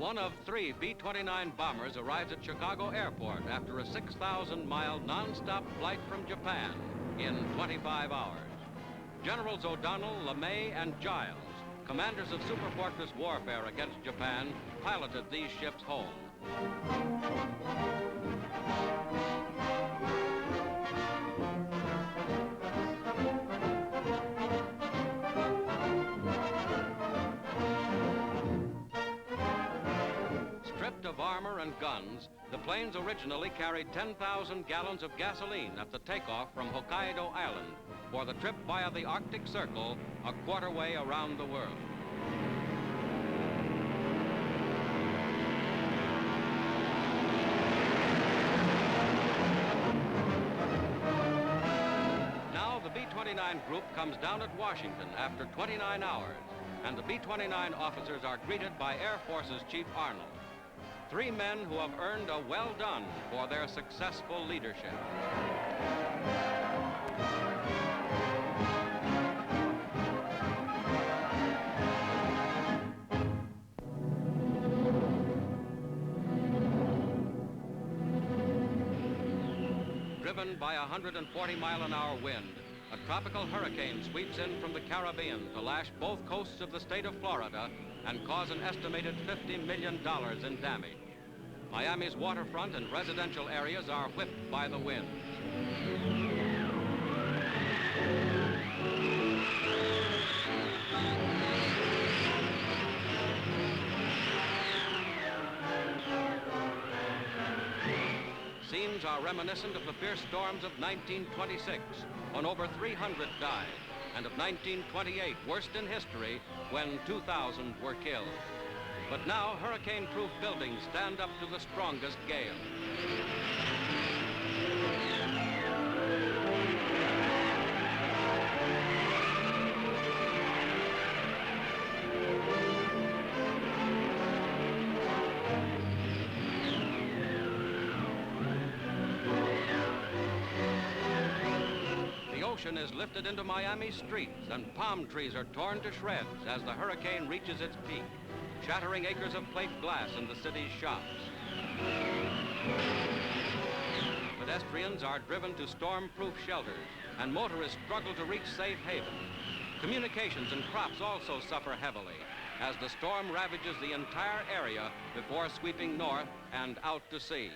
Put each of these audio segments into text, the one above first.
One of 3 B-29 bombers arrives at Chicago Airport after a 6,000-mile nonstop flight from Japan in 25 hours. Generals O'Donnell, LeMay, and Giles, commanders of superfortress warfare against Japan, piloted these ships home. Stripped of armor and guns, the planes originally carried 10,000 gallons of gasoline at the takeoff from Hokkaido Island for the trip via the Arctic Circle, a quarter way around the world. Now the B-29 group comes down at Washington after 29 hours, and the B-29 officers are greeted by Air Force's Chief Arnold. 3 men who have earned a well done for their successful leadership. Driven by a 140-mile-an-hour wind, a tropical hurricane sweeps in from the Caribbean to lash both coasts of the state of Florida and cause an estimated $50 million in damage. Miami's waterfront and residential areas are whipped by the wind. Scenes are reminiscent of the fierce storms of 1926, when over 300 died, and of 1928, worst in history, when 2,000 were killed. But now, hurricane-proof buildings stand up to the strongest gale. The ocean is lifted into Miami streets, and palm trees are torn to shreds as the hurricane reaches its peak, shattering acres of plate glass in the city's shops. Pedestrians are driven to storm-proof shelters, and motorists struggle to reach safe haven. Communications and crops also suffer heavily as the storm ravages the entire area before sweeping north and out to sea.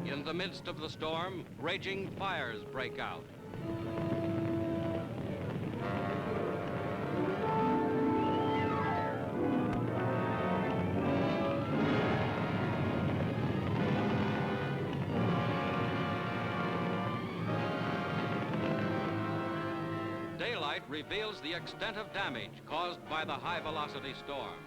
In the midst of the storm, raging fires break out. Daylight reveals the extent of damage caused by the high-velocity storm.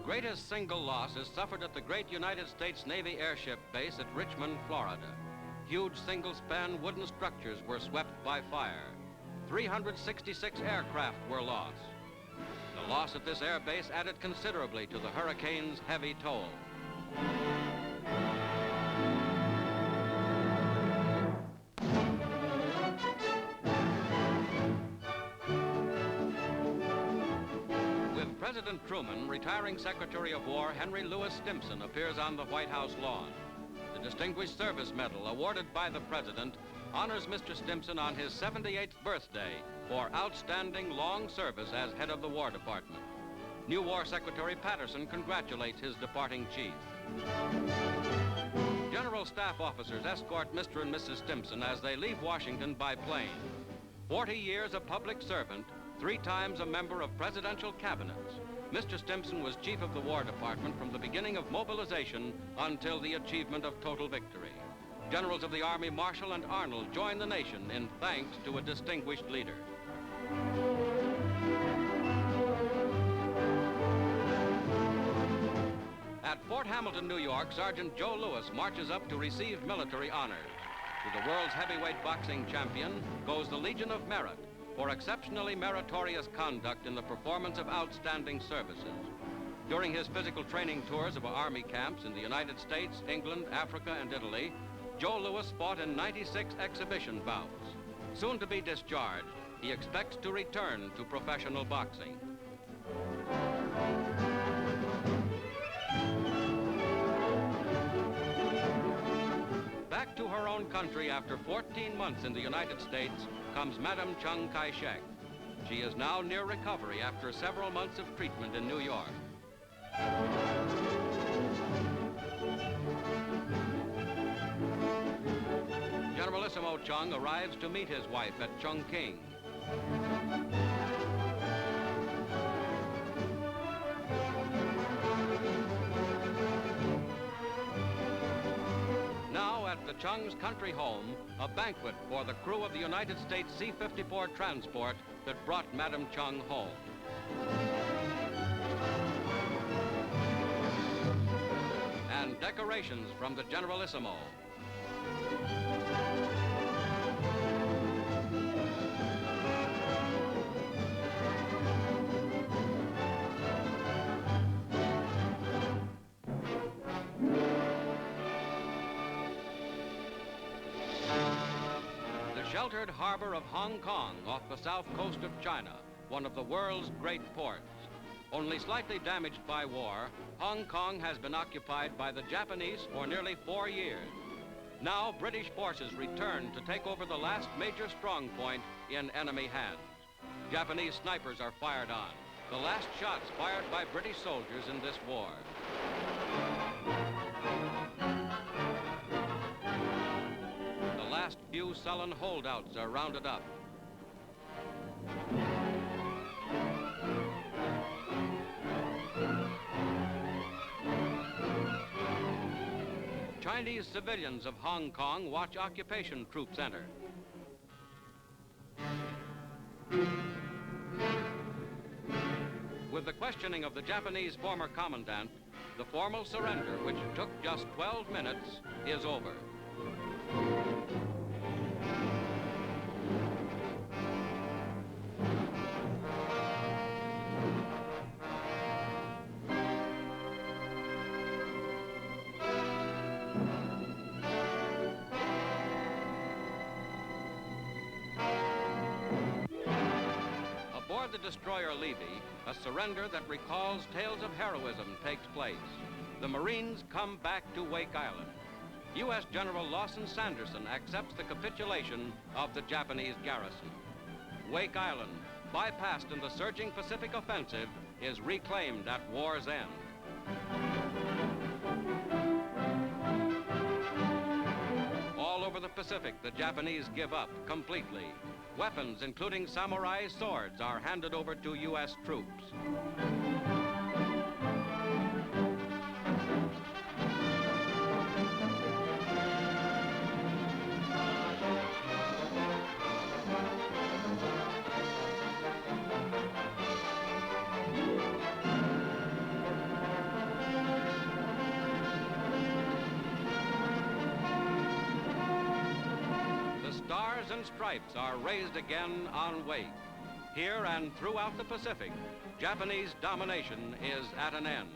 Greatest single loss is suffered at the great United States Navy airship base at Richmond, Florida. Huge single-span wooden structures were swept by fire. 366 aircraft were lost. The loss at this air base added considerably to the hurricane's heavy toll. President Truman, retiring Secretary of War Henry Louis Stimson appears on the White House lawn. The Distinguished Service Medal awarded by the President honors Mr. Stimson on his 78th birthday for outstanding long service as head of the War Department. New War Secretary Patterson congratulates his departing chief. General Several staff officers escort Mr. and Mrs. Stimson as they leave Washington by plane. 40 years a public servant, 3 times a member of presidential cabinets, Mr. Stimson was chief of the War Department from the beginning of mobilization until the achievement of total victory. Generals of the Army, Marshall and Arnold, join the nation in thanks to a distinguished leader. At Fort Hamilton, New York, Sergeant Joe Louis marches up to receive military honors. To the world's heavyweight boxing champion goes the Legion of Merit for exceptionally meritorious conduct in the performance of outstanding services. During his physical training tours of Army camps in the United States, England, Africa, and Italy, Joe Louis fought in 96 exhibition bouts. Soon to be discharged, he expects to return to professional boxing. Back to her own country after 14 months in the United States comes Madame Chiang Kai-shek. She is now near recovery after several months of treatment in New York. Generalissimo Chung arrives to meet his wife at Chungking. At the Chung's country home, a banquet for the crew of the United States C-54 transport that brought Madame Chung home. And decorations from the Generalissimo. Sheltered harbor of Hong Kong off the south coast of China, one of the world's great ports. Only slightly damaged by war, Hong Kong has been occupied by the Japanese for nearly 4 years. Now British forces return to take over the last major strong point in enemy hands. Japanese snipers are fired on, the last shots fired by British soldiers in this war. Last few sullen holdouts are rounded up. Chinese civilians of Hong Kong watch occupation troops enter. With the questioning of the Japanese former commandant, the formal surrender, which took just 12 minutes, is over. Aboard the destroyer Levy, a surrender that recalls tales of heroism takes place. The Marines come back to Wake Island. U.S. General Lawson Sanderson accepts the capitulation of the Japanese garrison. Wake Island, bypassed in the surging Pacific offensive, is reclaimed at war's end. All over the Pacific, the Japanese give up completely. Weapons, including samurai swords, are handed over to U.S. troops. Stars and stripes are raised again on Wake. Here and throughout the Pacific, Japanese domination is at an end.